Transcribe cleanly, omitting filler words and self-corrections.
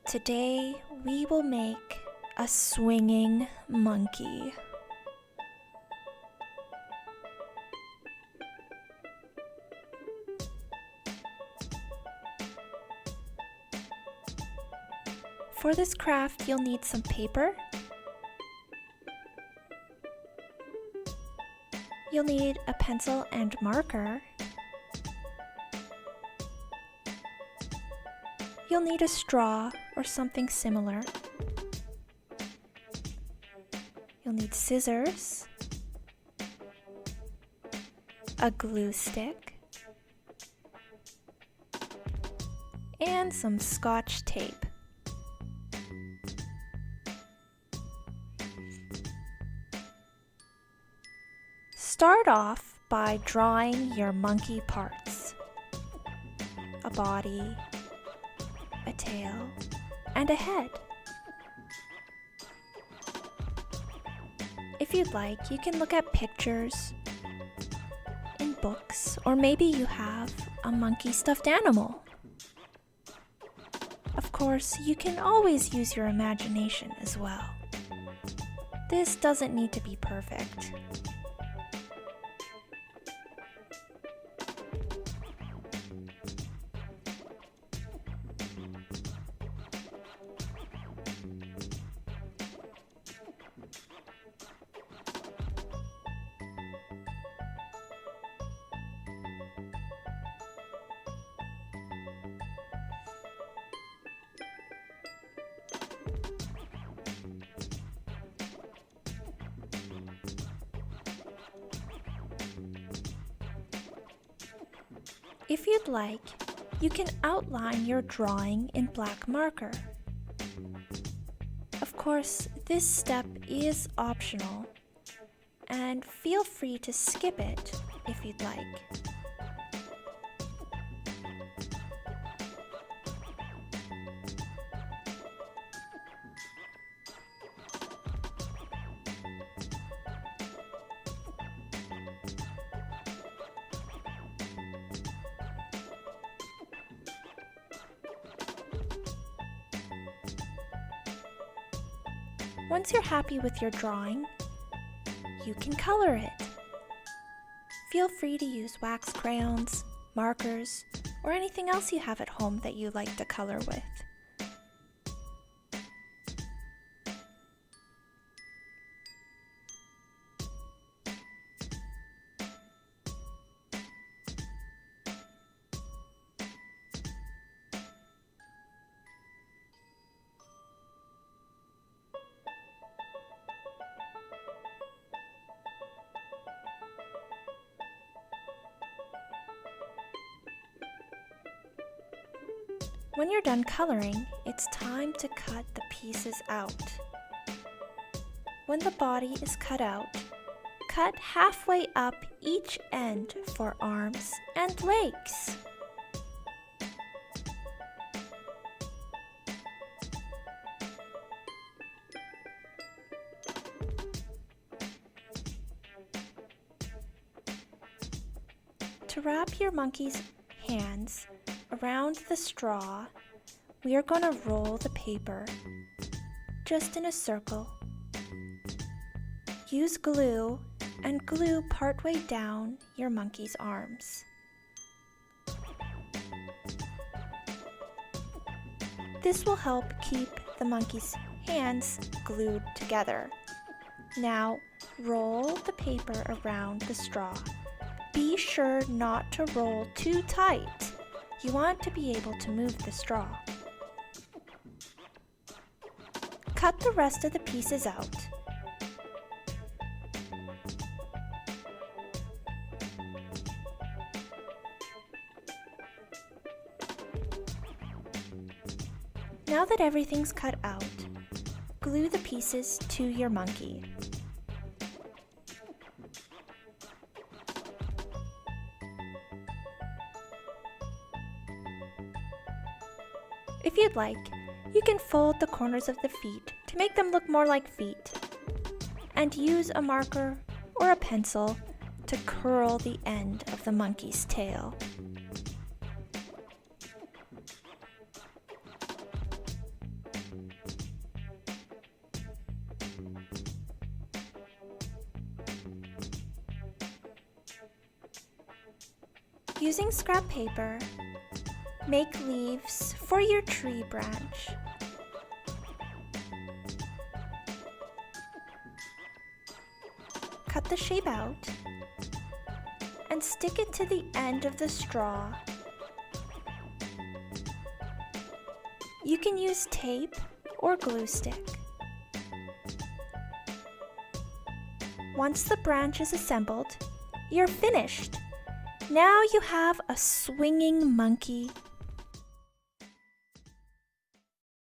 Today we will make a swinging monkey. For this craft, you'll need some paper. You'll need a pencil and marker. You'll need a straw or something similar. You'll need scissors, a glue stick, and some Scotch tape. Start off by drawing your monkey parts: a body, a tail, and a head. If you'd like, you can look at pictures in books, or maybe you have a monkey stuffed animal. Of course, you can always use your imagination as well. This doesn't need to be perfect. If you'd like, you can outline your drawing in black marker. Of course, this step is optional, and feel free to skip it if you'd like. Once you're happy with your drawing, you can color it. Feel free to use wax crayons, markers, or anything else you have at home that you like to color with. When you're done coloring, it's time to cut the pieces out. When the body is cut out, cut halfway up each end for arms and legs. To wrap your monkey's hands around the straw, we are going to roll the paper just in a circle. Use glue and glue partway down your monkey's arms. This will help keep the monkey's hands glued together. Now, roll the paper around the straw. Be sure not to roll too tight. You want to be able to move the straw. Cut the rest of the pieces out. Now that everything's cut out, glue the pieces to your monkey. If you'd like, you can fold the corners of the feet to make them look more like feet, and use a marker or a pencil to curl the end of the monkey's tail. Using scrap paper, make leaves for your tree branch. Cut the shape out and stick it to the end of the straw. You can use tape or glue stick. Once the branch is assembled, you're finished. Now you have a swinging monkey